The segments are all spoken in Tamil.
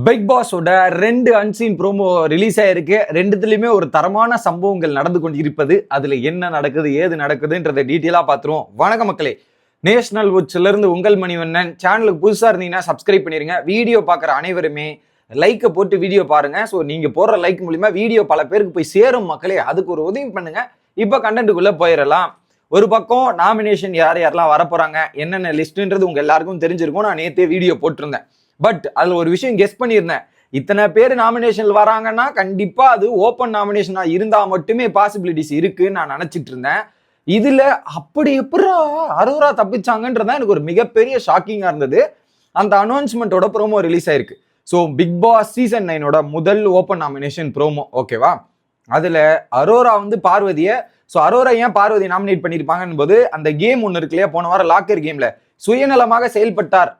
பிக் பாஸோட 2 அன்சீன் ப்ரோமோ ரிலீஸ் ஆயிருக்கு. ரெண்டுத்துலயுமே ஒரு தரமான சம்பவங்கள் நடந்து கொண்டு இருப்பது. அதுல என்ன நடக்குது ஏது நடக்குதுன்றதை டீட்டெயிலா பார்த்துருவோம். வணக்கம் மக்களே, நேஷனல் உட்ஸ்ல இருந்து உங்கள் மணிவண்ணன். சேனலுக்கு புதுசா இருந்தீங்கன்னா சப்ஸ்கிரைப் பண்ணிருங்க. வீடியோ பார்க்குற அனைவருமே லைக்கை போட்டு வீடியோ பாருங்க. ஸோ நீங்க போடுற லைக் மூலியமா வீடியோ பல பேருக்கு போய் சேரும் மக்களே. அதுக்கு ஒரு உதவி பண்ணுங்க. இப்போ கண்டென்ட்டுக்குள்ள போயிடலாம். ஒரு பக்கம் நாமினேஷன் யார் யாரெல்லாம் வரப்போறாங்க, என்னென்ன லிஸ்ட்ன்றது உங்க எல்லாருக்கும் தெரிஞ்சிருக்கும். நான் நேற்றே வீடியோ போட்டிருந்தேன். பட் அதுல ஒரு விஷயம் கெஸ் பண்ணியிருந்தேன். இத்தனை பேர் நாமினேஷன் வராங்கன்னா கண்டிப்பா அது ஓப்பன் நாமினேஷனா இருந்தா மட்டுமே பாசிபிலிட்டிஸ் இருக்குன்னு நான் நினைச்சிட்டு இருந்தேன். இதுல அப்படி எப்படா அரோரா தப்பிச்சாங்கன்றதான் எனக்கு ஒரு மிகப்பெரிய ஷாக்கிங்கா இருந்தது. அந்த அனௌன்ஸ்மெண்ட்டோட ப்ரோமோ ரிலீஸ் ஆயிருக்கு. ஸோ பிக் பாஸ் சீசன் 9 முதல் ஓப்பன் நாமினேஷன் ப்ரோமோ, ஓகேவா? அதுல அரோரா பார்வதியை, ஸோ அரோரா ஏன் பார்வதி நாமினேட் பண்ணியிருப்பாங்கன்னு போது, அந்த கேம் ஒன்று இருக்கு இல்லையா, போன வாரம் லாக்கர் கேம்ல சுயநலமாக செயல்பட்டார்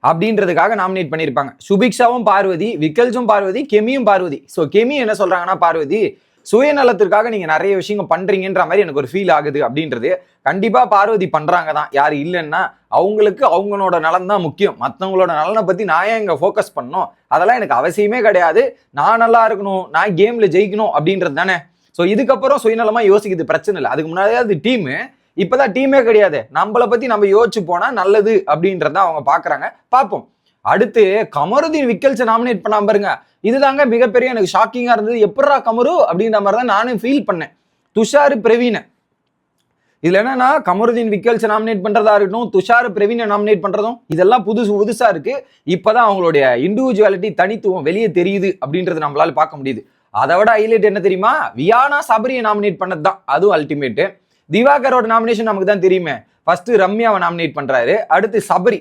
அப்படின்றதுக்காக நாமினேட் பண்ணியிருப்பாங்க. சுபிக்ஷாவும் பார்வதி, விக்கல்ஸும் பார்வதி, கெமியும் பார்வதி. ஸோ கெமி என்ன சொல்றாங்கன்னா, பார்வதி சுயநலத்திற்காக நீங்க நிறைய விஷயங்கள் பண்றீங்கன்ற மாதிரி எனக்கு ஒரு ஃபீல் ஆகுது அப்படின்றது. கண்டிப்பா பார்வதி பண்றாங்க தான், யாரு இல்லைன்னா. அவங்களுக்கு அவங்களோட நலன் தான் முக்கியம். மற்றவங்களோட நலனை பத்தி நான் ஏன் இங்க ஃபோக்கஸ் பண்ணணும்? அதெல்லாம் எனக்கு அவசியமே கிடையாது. நான் நல்லா இருக்கணும், நான் கேம்ல ஜெயிக்கணும் அப்படின்றது தானே. ஸோ இதுக்கப்புறம் சுயநலமா யோசிக்குது, பிரச்சனை இல்லை. அதுக்கு முன்னாடியே அது டீமு, இப்பதான் டீமே கிடையாது. நம்மளை பத்தி நம்ம யோசிச்சு போனா நல்லது அப்படின்றத அவங்க பாக்குறாங்க. பார்ப்போம். அடுத்து கமருதீன் விக்கல்ஸை நாமினேட் பண்ணாம பாருங்க. இதுதாங்க மிகப்பெரிய எனக்கு ஷாக்கிங்கா இருந்தது. எப்படா கமரு அப்படின்ற மாதிரி தான் நானும் ஃபீல் பண்ணேன். துஷார் பிரவீன் இதுல என்னன்னா, கமருதீன் விக்கல்ஸை நாமினேட் பண்றதா இருக்கட்டும், துஷார் பிரவீனை நாமினேட் பண்றதும், இதெல்லாம் புதுசா இருக்கு. இப்பதான் அவங்களுடைய இண்டிவிஜுவாலிட்டி, தனித்துவம் வெளியே தெரியுது அப்படின்றது நம்மளால பார்க்க முடியுது. அதை விட ஹைலைட் என்ன தெரியுமா? வியானா சபரியை நாமினேட் பண்ணது தான். அதுவும் அல்டிமேட்டு. திவாகரோட நாமினேஷன் நமக்கு தான் தெரியுமே. ஃபர்ஸ்ட் ரம்யாவை நாமினேட் பண்றாரு, அடுத்து சபரி.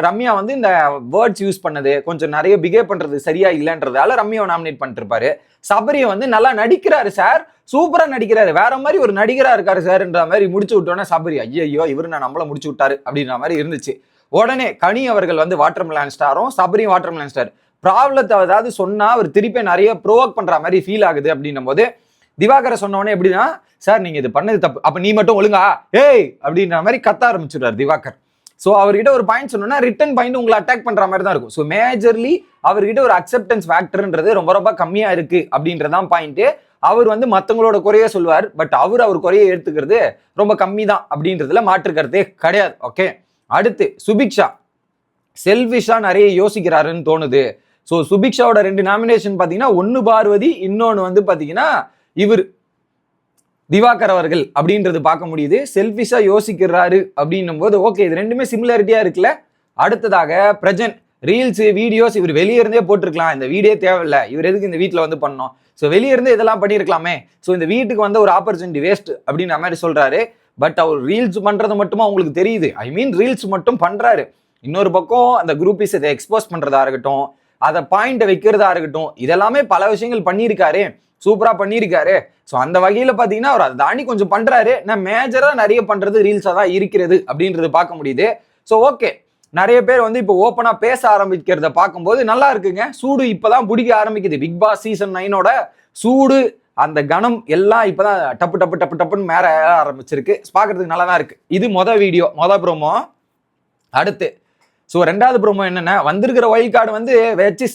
ரம்யா இந்த வேர்ட்ஸ் யூஸ் பண்ணது, கொஞ்சம் நிறைய பிஹேவ் பண்றது சரியா இல்லைன்றதால ரம்யாவை நாமினேட் பண்ணிட்டு இருப்பாரு. சபரியை நல்லா நடிக்கிறாரு சார், சூப்பரா நடிக்கிறாரு, வேற மாதிரி ஒரு நடிகரா இருக்காரு சார்ன்ற மாதிரி முடிச்சு விட்டோன்னே சபரி ஐயோ இவரு நான் நம்மள முடிச்சு விட்டாரு அப்படின்ற மாதிரி இருந்துச்சு. உடனே கனி அவர்கள் வாட்டர் மெலன் ஸ்டாரும், சபரியும் வாட்டர் மெலன் ஸ்டார். ப்ராப்ளத்தை அதாவது சொன்னா அவர் திருப்பி நிறைய ப்ரோவோக் பண்ற மாதிரி ஃபீல் ஆகுது. அப்படின்னும் போது திவாகரை சொன்னவொடனே எப்படின்னா, சார் நீங்க இது பண்ணது தப்பு, அப்ப நீ மட்டும் ஒழுங்கா ஏய் அப்படின்ற மாதிரி கத்த ஆரம்பிச்சுடுறாரு திவாகர். ஸோ அவர்கிட்ட ஒரு பாயிண்ட் சொன்னோன்னா ரிட்டன் பாயிண்ட் உங்களை அட்டாக் பண்ற மாதிரி தான் இருக்கும். ஸோ மேஜர்லி அவர்கிட்ட ஒரு அக்செப்டன்ஸ் ஃபேக்டர்ன்றது ரொம்ப கம்மியா இருக்கு அப்படின்றதான் பாயிண்ட். அவர் மற்றவங்களோட குறைய சொல்லுவார், பட் அவர் குறைய எடுத்துக்கிறது ரொம்ப கம்மி தான் அப்படின்றதுல மாற்றுக்கிறதே கிடையாது. ஓகே, அடுத்து சுபிக்ஷா செல்ஃபிஷா நிறைய யோசிக்கிறாருன்னு தோணுது. ஸோ சுபிக்ஷாவோட 2 நாமினேஷன் பார்த்தீங்கன்னா, ஒன்னு பார்வதி, இன்னொன்று பார்த்தீங்கன்னா இவர் திவாகர் அவர்கள் அப்படின்றது பார்க்க முடியுது. செல்ஃபிஷா யோசிக்கிறாரு அப்படின்னும் போது ஓகே, இது ரெண்டுமே சிமிலாரிட்டியா இருக்குல்ல. அடுத்ததாக பிரஜன் ரீல்ஸ் வீடியோஸ் இவர் வெளியே இருந்தே போட்டிருக்கலாம். இந்த வீடியோ தேவையில்லை, இவர் எதுக்கு இந்த வீட்டில் பண்ணோம்? ஸோ வெளியே இருந்து இதெல்லாம் பண்ணியிருக்கலாமே. ஸோ இந்த வீட்டுக்கு ஒரு ஆப்பர்ச்சுனிட்டி வேஸ்ட் அப்படின்ற மாதிரி சொல்றாரு. பட் அவர் ரீல்ஸ் பண்றது மட்டுமா உங்களுக்கு தெரியுது? ஐ மீன் ரீல்ஸ் மட்டும் பண்றாரு. இன்னொரு பக்கம் அந்த குரூப்பிஸ் இதை எக்ஸ்போஸ் பண்றதா இருக்கட்டும், அதை பாயிண்ட் வைக்கிறதா இருக்கட்டும், இதெல்லாமே பல விஷயங்கள் பண்ணியிருக்காரு, சூப்பரா பண்ணியிருக்காரு. ஸோ அந்த வகையில பாத்தீங்கன்னா அவர் அதை தாண்டி கொஞ்சம் பண்றாரு. நான் மேஜரா நிறைய பண்றது ரீல்ஸா தான் இருக்கிறது அப்படின்றது பார்க்க முடியுது. ஸோ ஓகே, நிறைய பேர் இப்போ ஓப்பனா பேச ஆரம்பிக்கிறத பார்க்கும்போது நல்லா இருக்குங்க. சூடு இப்பதான் பிடிக்க ஆரம்பிக்குது. பிக் பாஸ் சீசன் 9 சூடு, அந்த கணம் எல்லாம் இப்பதான் டப்பு டப்பு டப்பு டப்புன்னு மேற ஆரம்பிச்சிருக்கு. பார்க்கறதுக்கு நல்லா தான் இருக்கு. இது வீடியோ, ப்ரோமோ. அடுத்து ஸோ 2வது ப்ரோமோ என்னன்னா, வந்திருக்கிற வைல்ட் கார்டு வச்சு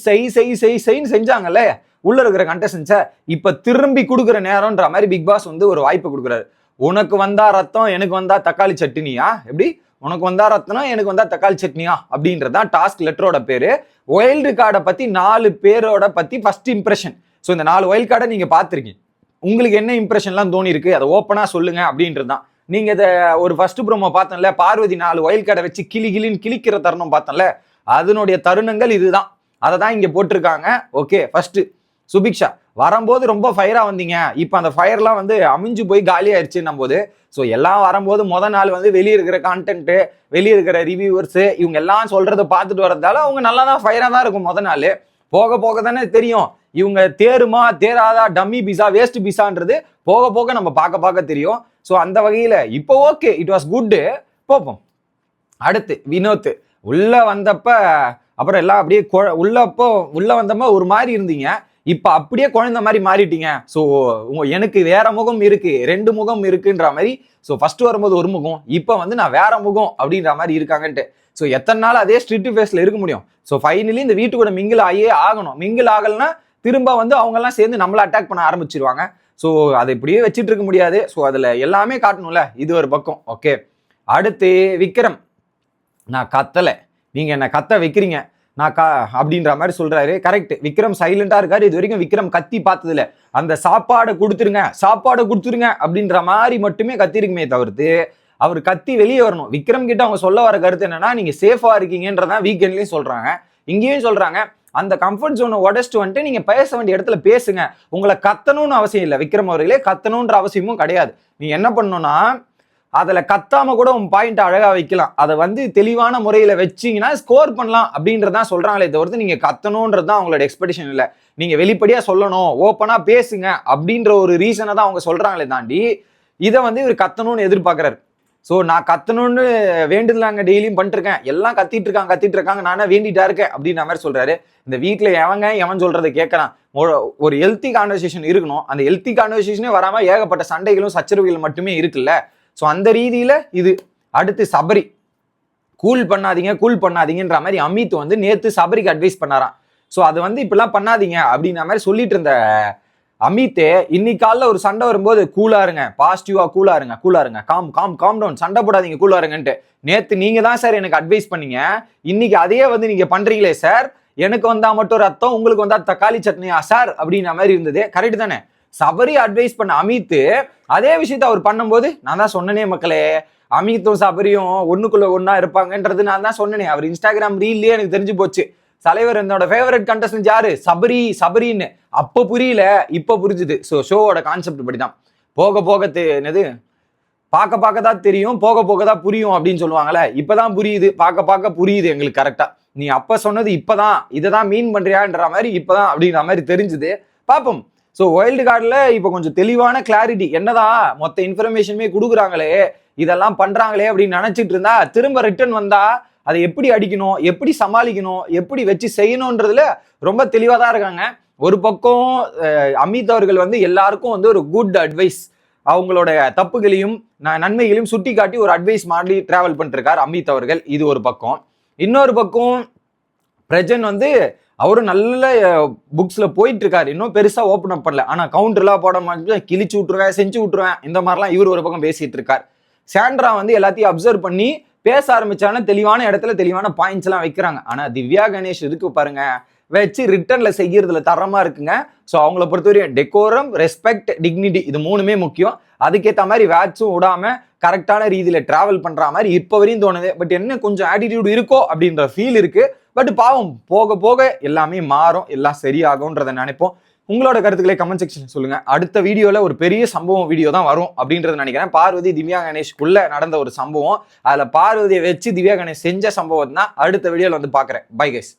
செய்ன்னு செஞ்சாங்கல்ல உள்ள இருக்கிற கண்டஸ்டன்ஸை, இப்ப திரும்பி கொடுக்குற நேரம்ன்ற மாதிரி பிக் பாஸ் ஒரு வாய்ப்பு கொடுக்குறாரு. உனக்கு வந்தா ரத்தம், எனக்கு வந்தா தக்காளி சட்னியா? எப்படி உனக்கு வந்தா ரத்தம், எனக்கு வந்தா தக்காளி சட்னியா அப்படின்றதான் டாஸ்க் லெட்டரோட பேரு. வைல்டு கார்டை பத்தி 4 பேரோட பத்தி ஃபர்ஸ்ட் இம்ப்ரெஷன். ஸோ இந்த 4 வைல்ட் கார்டை நீங்க பார்த்துருக்கீங்க, உங்களுக்கு என்ன இம்ப்ரெஷன்லாம் தோணி இருக்கு அதை ஓப்பனா சொல்லுங்க அப்படின்றது தான். நீங்க இதை ஒரு ஃபர்ஸ்ட் ப்ரோமோ பார்த்தோம்ல, பார்வதி 4 வைல்ட் கார்டை வச்சு கிளின்னு கிளிக்கிற தருணம் பார்த்தோம்ல, அதனுடைய தருணங்கள் இதுதான். அதை தான் இங்க போட்டிருக்காங்க. ஓகே, ஃபர்ஸ்ட் சுபிக்ஷா வரும்போது ரொம்ப ஃபயரா வந்தீங்க, இப்போ அந்த ஃபயர்லாம் அமிஞ்சு போய் காலி ஆயிடுச்சுன்னும் போது, ஸோ எல்லாம் வரும்போது நாள் வெளியே இருக்கிற கான்டென்ட், வெளியே இருக்கிற ரிவ்யூவர்ஸ் இவங்க எல்லாம் சொல்றதை பார்த்துட்டு வரதால அவங்க நல்லா தான் ஃபயரா தான் இருக்கும். நாள் போக போக தானே தெரியும் இவங்க தேருமா தேராதா, டம்மி பீஸா வேஸ்ட் பீஸான்றது போக போக நம்ம பார்க்க தெரியும். ஸோ அந்த வகையில இப்போ ஓகே, இட் வாஸ் குட். போப்போம். அடுத்து வினோத் உள்ள வந்தப்ப, அப்புறம் எல்லாம் அப்படியே உள்ள வந்தப்ப ஒரு மாதிரி இருந்தீங்க. இப்ப அப்படியே குழந்தை மாதிரி மாறிட்டீங்க. ஸோ எனக்கு வேற முகம் இருக்கு, 2 முகம் இருக்குன்ற மாதிரி. ஸோ ஃபர்ஸ்ட் வரும்போது ஒரு முகம், இப்ப வந்து நான் வேற முகம் அப்படின்ற மாதிரி இருக்காங்கன்ட்டு. ஸோ எத்தனை நாள் அதே ஸ்ட்ரிக்ட் ஃபேஸ்ல இருக்க முடியும்? ஸோ ஃபைனலி இந்த வீட்டு கூட மிங்கிள் ஆகியே ஆகணும். மிங்கிள் ஆகலைன்னா திரும்ப வந்து அவங்க எல்லாம் சேர்ந்து நம்மள அட்டாக் பண்ண ஆரம்பிச்சிருவாங்க. ஸோ அதை இப்படியே வச்சுட்டு இருக்க முடியாது. ஸோ அதுல எல்லாமே காட்டணும்ல, இது ஒரு பக்கம். ஓகே, அடுத்து விக்ரம், நான் கத்தலை, நீங்க என்ன கத்த வைக்கிறீங்க, நான் அப்படின்ற மாதிரி சொல்றாரு. கரெக்ட், விக்ரம் சைலண்டா இருக்காரு. இது வரைக்கும் விக்ரம் கத்தி பார்த்ததுல அந்த சாப்பாடை கொடுத்துருங்க அப்படின்ற மாதிரி மட்டுமே கத்திருக்குமே தவிர்த்து அவர் கத்தி வெளியே வரணும். விக்ரம் கிட்ட அவங்க சொல்ல வர கருத்து என்னன்னா, நீங்க சேஃபா இருக்கீங்கன்றதான் வீக்கெண்ட்லயும் சொல்றாங்க, இங்கேயும் சொல்றாங்க. அந்த கம்ஃபர்ட் ஜோனை உடச்சிட்டு வந்துட்டு நீங்க பேச வேண்டிய இடத்துல பேசுங்க. உங்களை கத்தணும்னு அவசியம் இல்லை, விக்ரம் அவர்களே கத்தணும்ன்ற அவசியமும் கிடையாது. நீங்க என்ன பண்ணணும்னா, அதுல கத்தாம கூட உன் பாயிண்ட் அழகா வைக்கலாம். அதை வந்து தெளிவான முறையில வச்சீங்கன்னா ஸ்கோர் பண்ணலாம் அப்படின்றதான் சொல்றாங்களே தவிர்த்து நீங்க கத்தணும்ன்றது தான் அவங்களோட எக்ஸ்பெக்டேஷன் இல்லை. நீங்க வெளிப்படையா சொல்லணும், ஓப்பனா பேசுங்க அப்படின்ற ஒரு ரீசனை தான் அவங்க சொல்றாங்களே தாண்டி இதை வந்து இவர் கத்தணும்னு எதிர்பார்க்கிறாரு. ஸோ நான் கத்தணும்னு வேண்டுதலாங்க டெய்லியும் பண்ணிட்டு இருக்கேன், எல்லாம் கத்திட்டு இருக்காங்க, நானே வேண்டிட்டா இருக்கேன் அப்படின்ற மாதிரி சொல்றாரு. இந்த வீட்டுல எவன் சொல்றதை கேட்கறான். ஒரு ஹெல்த்தி கான்வர்சேஷன் இருக்கணும். அந்த ஹெல்த்தி கான்வர்சேஷனே வராம ஏகப்பட்ட சண்டைகளும் சச்சரவுகளும் மட்டுமே இருக்குல்ல. ஸோ அந்த ரீதியில இது. அடுத்து சபரி, கூல் பண்ணாதீங்கன்ற மாதிரி அமித் வந்து நேத்து சபரிக்கு அட்வைஸ் பண்ணாராம். ஸோ அது வந்து இப்படிலாம் பண்ணாதீங்க அப்படின்ற மாதிரி சொல்லிட்டு இருந்த அமித்தே இன்னைக்கு காலைல ஒரு சண்டை வரும்போது கூலா இருங்க, பாசிட்டிவா கூலா இருங்க, காம் டவுன், சண்டை போடாதீங்க, கூலா இருங்கன்ட்டு நேத்து நீங்க தான் சார் எனக்கு அட்வைஸ் பண்ணீங்க. இன்னைக்கு அதே வந்து நீங்க பண்றீங்களே சார், எனக்கு வந்தா மட்டும் ரத்தம், உங்களுக்கு வந்தா தக்காளி சட்னியா சார் அப்படின்ற மாதிரி இருந்தது. கரெக்ட் தானே? சபரி அட்வைஸ் பண்ண அமித் அதே விஷயத்த அவர் பண்ணும்போது நான் தான் சொன்னனே மக்களே, அமித்தும் சபரியும் ஒண்ணுக்குள்ள ஒன்னா இருப்பாங்கன்றது நான் தான் சொன்னேனே. அவர் இன்ஸ்டாகிராம் ரீல்லயே எனக்கு தெரிஞ்சு போச்சு. தலைவர் என்னோட ஃபேவரட் கண்டஸ்டன்ட் யாரு, சபரின்னு. அப்ப புரியல, இப்ப புரிஞ்சுது. ஸோ ஷோவோட கான்செப்ட் இப்படிதான். போக என்னது பார்க்க தான் தெரியும், போக தான் புரியும் அப்படின்னு சொல்லுவாங்கல்ல. இப்பதான் புரியுது, பார்க்க புரியுது எங்களுக்கு கரெக்டா. நீ அப்ப சொன்னது இப்பதான் இதைதான் மீன் பண்றியான்ற மாதிரி இப்பதான் அப்படின்ற மாதிரி தெரிஞ்சுது. பார்ப்போம். ஸோ வைல்டு கார்டில் இப்போ கொஞ்சம் தெளிவான கிளாரிட்டி, என்னதான் மொத்த இன்ஃபர்மேஷனுமே கொடுக்குறாங்களே, இதெல்லாம் பண்றாங்களே அப்படின்னு நினைச்சிட்டு இருந்தா திரும்ப ரிட்டர்ன் வந்தா அதை எப்படி அடிக்கணும், எப்படி சமாளிக்கணும், எப்படி வச்சு செய்யணும்ன்றதுல ரொம்ப தெளிவாக தான் இருக்காங்க. ஒரு பக்கம் அமித் அவர்கள் வந்து எல்லாருக்கும் வந்து ஒரு குட் அட்வைஸ், அவங்களோட தப்புகளையும் நன்மைகளையும் சுட்டி காட்டி ஒரு அட்வைஸ் மாதிரி டிராவல் பண்ணிட்டு இருக்காரு அமித் அவர்கள். இது ஒரு பக்கம். இன்னொரு பக்கம் பிரஜன் வந்து அவரும் நல்ல புக்ஸ்ல போயிட்டு இருக்காரு, இன்னும் பெருசா ஓப்பன் அப் பண்ணல. ஆனா கவுண்டர்லாம் போட மாதிரி கிழிச்சு விட்டுருவேன், செஞ்சு விட்டுருவேன், இந்த மாதிரிலாம் இவர் ஒரு பக்கம் பேசிட்டு இருக்கார். சாண்ட்ரா வந்து எல்லாத்தையும் அப்சர்வ் பண்ணி பேச ஆரம்பிச்சாலும் தெளிவான இடத்துல தெளிவான பாயிண்ட்ஸ் எல்லாம் வைக்கிறாங்க. ஆனா திவ்யா கணேஷ் இருக்கு பாருங்க, வச்சு ரிட்டர்ன்ல செய்யறதுல தரமா இருக்குங்க. ஸோ அவங்கள பொறுத்தவரையும் டெக்கோரம், ரெஸ்பெக்ட், டிக்னிட்டி இது மூணுமே முக்கியம். அதுக்கேற்ற மாதிரி வேட்சும் விடாம கரெக்டான ரீதியில டிராவல் பண்ற மாதிரி இப்ப வரையும் தோணுது. பட் என்ன கொஞ்சம் ஆட்டிடியூட் இருக்கோ அப்படின்ற ஃபீல் இருக்கு. பட் பாவம், போக எல்லாமே மாறும், எல்லாம் சரியாகும்ன்றதை நினைப்போம். உங்களோட கருத்துக்களை கமெண்ட் செக்ஷன் சொல்லுங்க. அடுத்த வீடியோல ஒரு பெரிய சம்பவம் வீடியோ தான் வரும் அப்படின்றத நினைக்கிறேன். பார்வதி திவ்யா கணேஷ்குள்ள நடந்த ஒரு சம்பவம், அதுல பார்வதியை வச்சு திவ்யா கணேஷ் செஞ்ச சம்பவம் தான் அடுத்த வீடியோல வந்து பாக்குறேன். Bye guys.